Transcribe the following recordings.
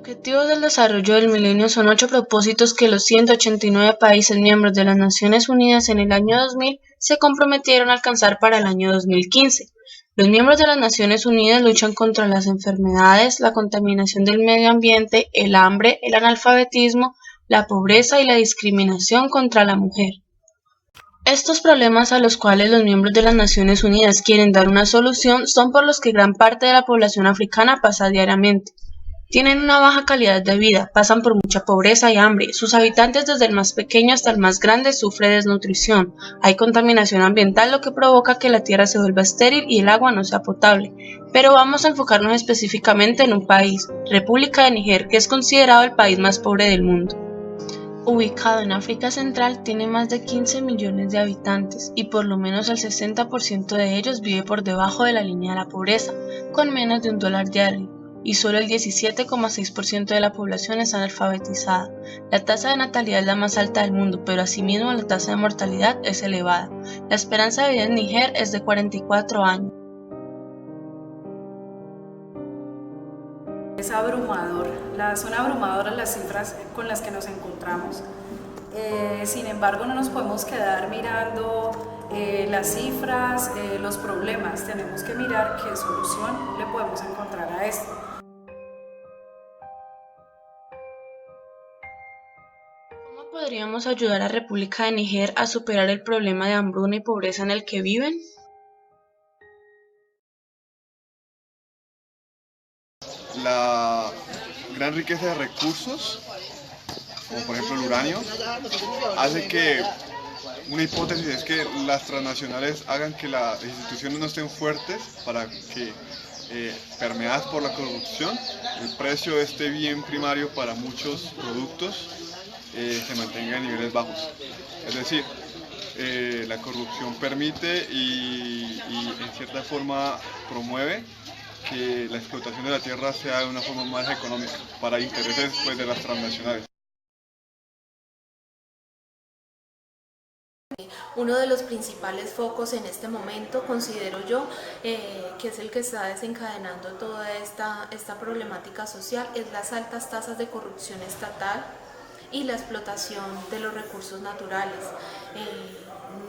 Objetivos del Desarrollo del Milenio son 8 propósitos que los 189 países miembros de las Naciones Unidas en el año 2000 se comprometieron a alcanzar para el año 2015. Los miembros de las Naciones Unidas luchan contra las enfermedades, la contaminación del medio ambiente, el hambre, el analfabetismo, la pobreza y la discriminación contra la mujer. Estos problemas a los cuales los miembros de las Naciones Unidas quieren dar una solución son por los que gran parte de la población africana pasa diariamente. Tienen una baja calidad de vida, pasan por mucha pobreza y hambre, sus habitantes desde el más pequeño hasta el más grande sufren desnutrición, hay contaminación ambiental lo que provoca que la tierra se vuelva estéril y el agua no sea potable. Pero vamos a enfocarnos específicamente en un país, República de Níger, que es considerado el país más pobre del mundo. Ubicado en África Central, tiene más de 15 millones de habitantes y por lo menos el 60% de ellos vive por debajo de la línea de la pobreza, con menos de $1 diario. Y solo el 17,6% de la población es analfabetizada. La tasa de natalidad es la más alta del mundo, pero asimismo la tasa de mortalidad es elevada. La esperanza de vida en Níger es de 44 años. Es abrumador, son abrumadoras las cifras con las que nos encontramos. Sin embargo, no nos podemos quedar mirando las cifras, los problemas. Tenemos que mirar qué solución le podemos encontrar a esto. ¿Cómo podríamos ayudar a República de Níger a superar el problema de hambruna y pobreza en el que viven? La gran riqueza de recursos, como por ejemplo el uranio, hace que una hipótesis es que las transnacionales hagan que las instituciones no estén fuertes para que, permeadas por la corrupción, el precio de este bien primario para muchos productos se mantenga en niveles bajos. Es decir, la corrupción permite y en cierta forma promueve que la explotación de la tierra sea de una forma más económica para intereses de las transnacionales. Uno de los principales focos en este momento, considero yo, que es el que está desencadenando toda esta problemática social, es las altas tasas de corrupción estatal y la explotación de los recursos naturales.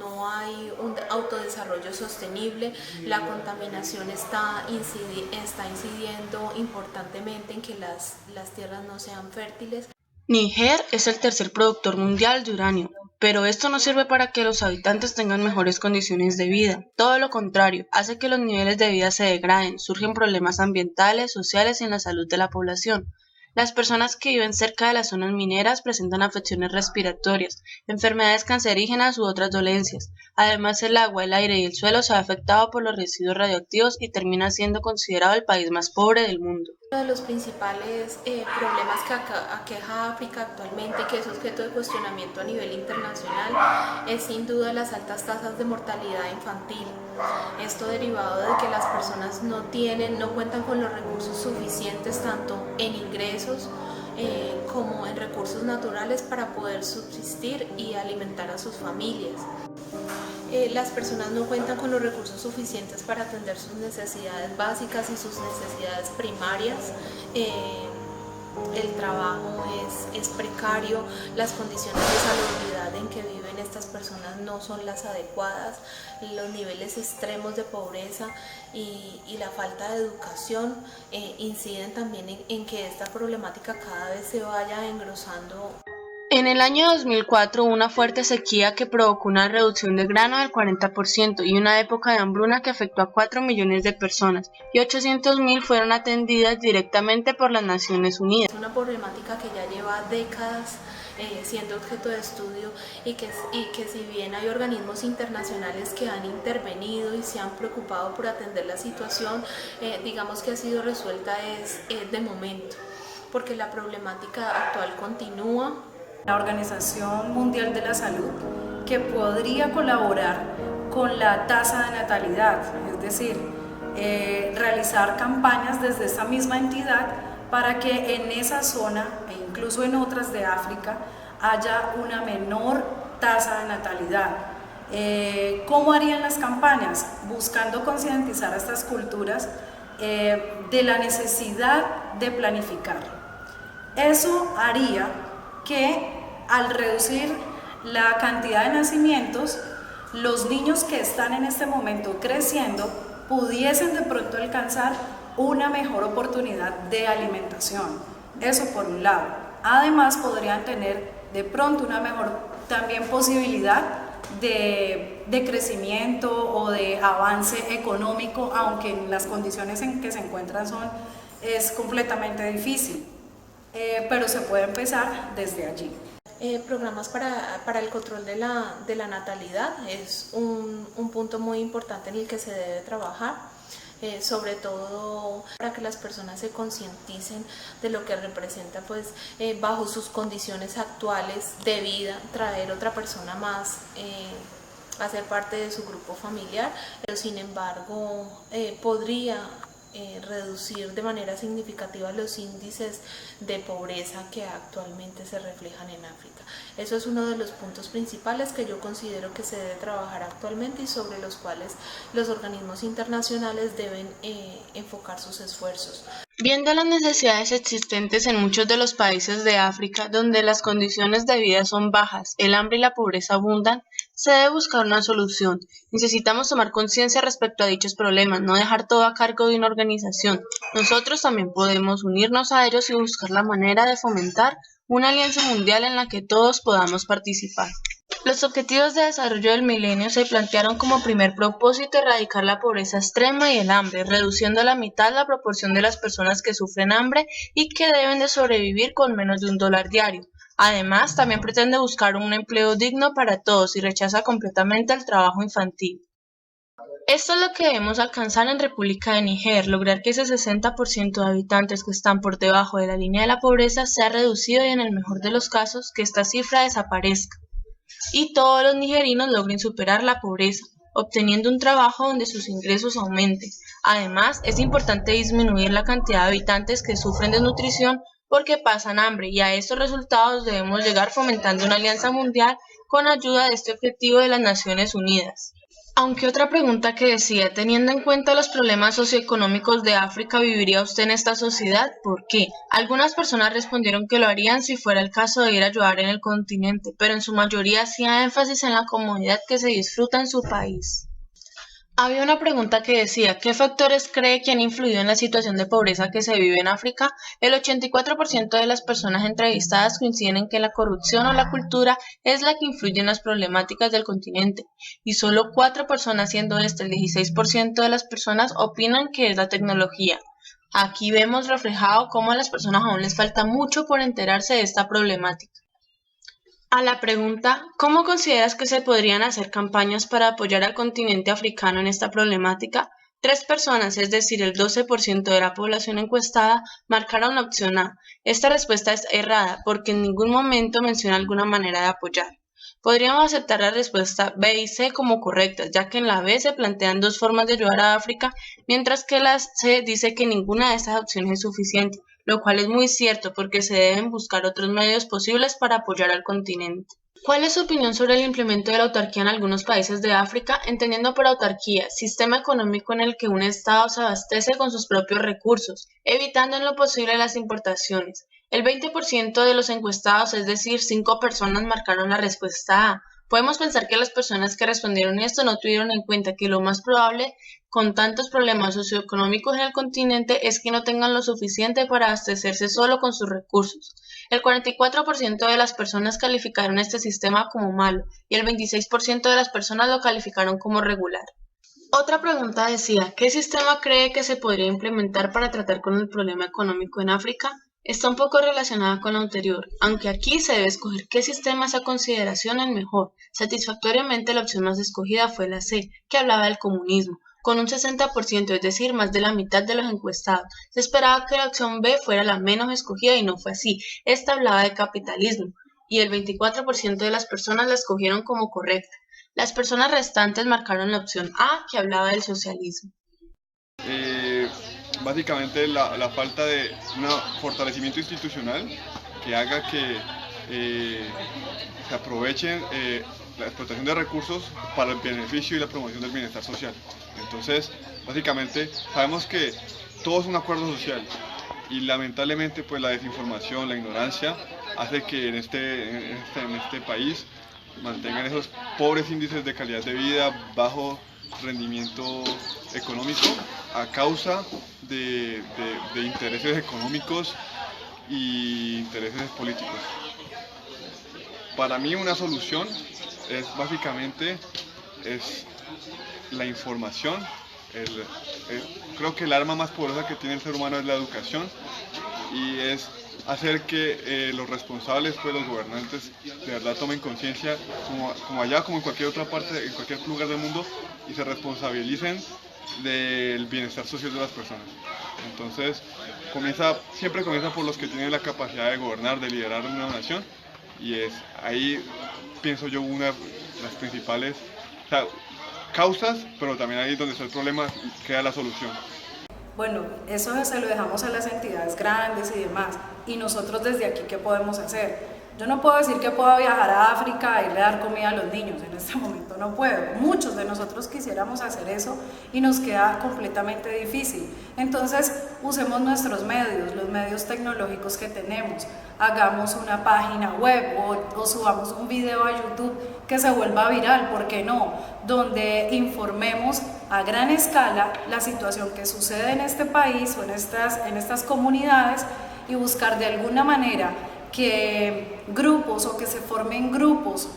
No hay un autodesarrollo sostenible, la contaminación está incidiendo importantemente en que las tierras no sean fértiles. Níger es el tercer productor mundial de uranio, pero esto no sirve para que los habitantes tengan mejores condiciones de vida. Todo lo contrario, hace que los niveles de vida se degraden, surgen problemas ambientales, sociales y en la salud de la población. Las personas que viven cerca de las zonas mineras presentan afecciones respiratorias, enfermedades cancerígenas u otras dolencias. Además, el agua, el aire y el suelo se ha afectado por los residuos radioactivos y termina siendo considerado el país más pobre del mundo. Uno de los principales problemas que aqueja a África actualmente, que es objeto de cuestionamiento a nivel internacional, es sin duda las altas tasas de mortalidad infantil. Esto derivado de que las personas no cuentan con los recursos suficientes tanto en ingresos como en recursos naturales para poder subsistir y alimentar a sus familias. Las personas no cuentan con los recursos suficientes para atender sus necesidades básicas y sus necesidades primarias. El trabajo es precario, las condiciones de salubridad en que viven estas personas no son las adecuadas, los niveles extremos de pobreza y la falta de educación inciden también en que esta problemática cada vez se vaya engrosando. En el año 2004 hubo una fuerte sequía que provocó una reducción de grano del 40% y una época de hambruna que afectó a 4 millones de personas y 800.000 fueron atendidas directamente por las Naciones Unidas. Es una problemática que ya lleva décadas siendo objeto de estudio y que si bien hay organismos internacionales que han intervenido y se han preocupado por atender la situación, digamos que ha sido resuelta de momento, porque la problemática actual continúa. La Organización Mundial de la Salud, que podría colaborar con la tasa de natalidad, es decir, realizar campañas desde esa misma entidad para que en esa zona e incluso en otras de África haya una menor tasa de natalidad. ¿Cómo harían las campañas? Buscando concientizar a estas culturas de la necesidad de planificar. Eso haría que al reducir la cantidad de nacimientos, los niños que están en este momento creciendo pudiesen de pronto alcanzar una mejor oportunidad de alimentación. Eso por un lado. Además podrían tener de pronto una mejor también posibilidad de crecimiento o de avance económico, aunque en las condiciones en que se encuentran es completamente difícil, pero se puede empezar desde allí. Programas para el control de la natalidad es un punto muy importante en el que se debe trabajar, sobre todo para que las personas se concienticen de lo que representa, pues, bajo sus condiciones actuales de vida, traer otra persona más a ser parte de su grupo familiar, pero sin embargo podría reducir de manera significativa los índices de pobreza que actualmente se reflejan en África. Eso es uno de los puntos principales que yo considero que se debe trabajar actualmente y sobre los cuales los organismos internacionales deben enfocar sus esfuerzos. Viendo las necesidades existentes en muchos de los países de África, donde las condiciones de vida son bajas, el hambre y la pobreza abundan, se debe buscar una solución. Necesitamos tomar conciencia respecto a dichos problemas, no dejar todo a cargo de una organización. Nosotros también podemos unirnos a ellos y buscar la manera de fomentar una alianza mundial en la que todos podamos participar. Los Objetivos de Desarrollo del Milenio se plantearon como primer propósito erradicar la pobreza extrema y el hambre, reduciendo a la mitad la proporción de las personas que sufren hambre y que deben de sobrevivir con menos de $1 diario. Además, también pretende buscar un empleo digno para todos y rechaza completamente el trabajo infantil. Esto es lo que debemos alcanzar en República de Níger, lograr que ese 60% de habitantes que están por debajo de la línea de la pobreza sea reducido y en el mejor de los casos que esta cifra desaparezca y todos los nigerinos logren superar la pobreza, obteniendo un trabajo donde sus ingresos aumenten. Además, es importante disminuir la cantidad de habitantes que sufren desnutrición porque pasan hambre y a estos resultados debemos llegar fomentando una alianza mundial con ayuda de este objetivo de las Naciones Unidas. Aunque otra pregunta que decía, teniendo en cuenta los problemas socioeconómicos de África, ¿viviría usted en esta sociedad? ¿Por qué? Algunas personas respondieron que lo harían si fuera el caso de ir a ayudar en el continente, pero en su mayoría hacía énfasis en la comodidad que se disfruta en su país. Había una pregunta que decía, ¿qué factores cree que han influido en la situación de pobreza que se vive en África? El 84% de las personas entrevistadas coinciden en que la corrupción o la cultura es la que influye en las problemáticas del continente, y solo 4 personas, siendo este el 16% de las personas, opinan que es la tecnología. Aquí vemos reflejado cómo a las personas aún les falta mucho por enterarse de esta problemática. A la pregunta, ¿cómo consideras que se podrían hacer campañas para apoyar al continente africano en esta problemática? 3 personas, es decir, el 12% de la población encuestada, marcaron la opción A. Esta respuesta es errada porque en ningún momento menciona alguna manera de apoyar. Podríamos aceptar la respuesta B y C como correctas, ya que en la B se plantean 2 formas de ayudar a África, mientras que la C dice que ninguna de estas opciones es suficiente, lo cual es muy cierto porque se deben buscar otros medios posibles para apoyar al continente. ¿Cuál es su opinión sobre el implemento de la autarquía en algunos países de África? Entendiendo por autarquía, sistema económico en el que un Estado se abastece con sus propios recursos, evitando en lo posible las importaciones. El 20% de los encuestados, es decir, 5 personas, marcaron la respuesta A. Podemos pensar que las personas que respondieron esto no tuvieron en cuenta que lo más probable con tantos problemas socioeconómicos en el continente es que no tengan lo suficiente para abastecerse solo con sus recursos. El 44% de las personas calificaron este sistema como malo y el 26% de las personas lo calificaron como regular. Otra pregunta decía, ¿qué sistema cree que se podría implementar para tratar con el problema económico en África? Está un poco relacionada con la anterior, aunque aquí se debe escoger qué sistema es a consideración el mejor. Satisfactoriamente la opción más escogida fue la C, que hablaba del comunismo, con un 60%, es decir, más de la mitad de los encuestados. Se esperaba que la opción B fuera la menos escogida y no fue así. Esta hablaba de capitalismo, y el 24% de las personas la escogieron como correcta. Las personas restantes marcaron la opción A, que hablaba del socialismo. Básicamente la falta de un fortalecimiento institucional que haga que se aprovechen la explotación de recursos para el beneficio y la promoción del bienestar social. Entonces, básicamente, sabemos que todo es un acuerdo social Y lamentablemente pues la desinformación, la ignorancia hace que en este país mantengan esos pobres índices de calidad de vida, bajo rendimiento económico a causa de intereses económicos y intereses políticos. Para mí una solución es básicamente la información. Creo que el arma más poderosa que tiene el ser humano es la educación, y es hacer que los responsables, pues los gobernantes, de verdad tomen conciencia, como allá, como en cualquier otra parte, en cualquier lugar del mundo, y se responsabilicen del bienestar social de las personas. Entonces, siempre comienza por los que tienen la capacidad de gobernar, de liderar una nación, y ahí pienso yo una de las principales causas, pero también ahí donde está el problema queda la solución. Bueno, eso se lo dejamos a las entidades grandes y demás. Y nosotros desde aquí, ¿qué podemos hacer? Yo no puedo decir que pueda viajar a África y le dar comida a los niños, en este momento no puedo. Muchos de nosotros quisiéramos hacer eso y nos queda completamente difícil. Entonces, usemos nuestros medios, los medios tecnológicos que tenemos. Hagamos una página web o subamos un video a YouTube que se vuelva viral, ¿por qué no? Donde informemos a gran escala la situación que sucede en este país o en estas comunidades, y buscar de alguna manera que grupos o que se formen grupos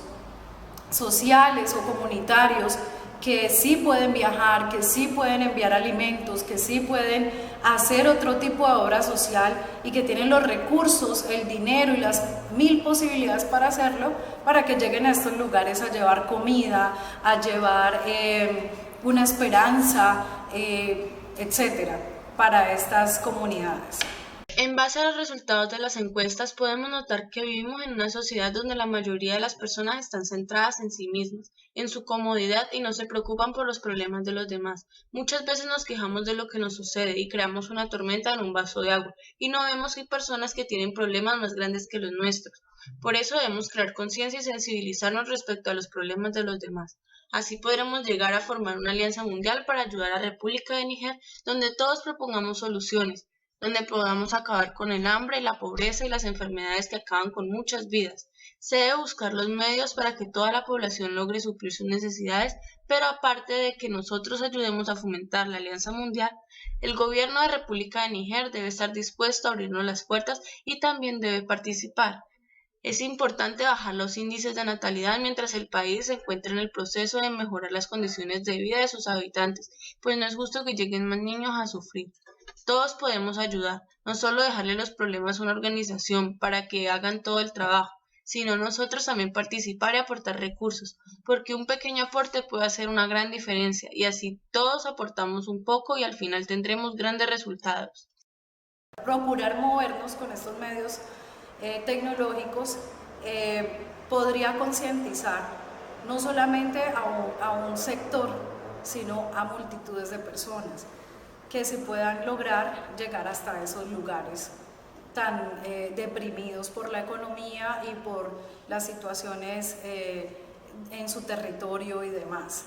sociales o comunitarios que sí pueden viajar, que sí pueden enviar alimentos, que sí pueden hacer otro tipo de obra social y que tienen los recursos, el dinero y las 1000 posibilidades para hacerlo, para que lleguen a estos lugares a llevar comida, a llevar una esperanza, etcétera, para estas comunidades. En base a los resultados de las encuestas, podemos notar que vivimos en una sociedad donde la mayoría de las personas están centradas en sí mismas, en su comodidad, y no se preocupan por los problemas de los demás. Muchas veces nos quejamos de lo que nos sucede y creamos una tormenta en un vaso de agua, y no vemos que hay personas que tienen problemas más grandes que los nuestros. Por eso debemos crear conciencia y sensibilizarnos respecto a los problemas de los demás. Así podremos llegar a formar una alianza mundial para ayudar a la República de Níger, donde todos propongamos soluciones, donde podamos acabar con el hambre, la pobreza y las enfermedades que acaban con muchas vidas. Se debe buscar los medios para que toda la población logre suplir sus necesidades, pero aparte de que nosotros ayudemos a fomentar la alianza mundial, el gobierno de República de Níger debe estar dispuesto a abrirnos las puertas y también debe participar. Es importante bajar los índices de natalidad mientras el país se encuentra en el proceso de mejorar las condiciones de vida de sus habitantes, pues no es justo que lleguen más niños a sufrir. Todos podemos ayudar, no solo dejarle los problemas a una organización para que hagan todo el trabajo, sino nosotros también participar y aportar recursos, porque un pequeño aporte puede hacer una gran diferencia, y así todos aportamos un poco y al final tendremos grandes resultados. Procurar movernos con estos medios tecnológicos podría concientizar no solamente a un sector, sino a multitudes de personas que se puedan lograr llegar hasta esos lugares tan deprimidos por la economía y por las situaciones en su territorio y demás.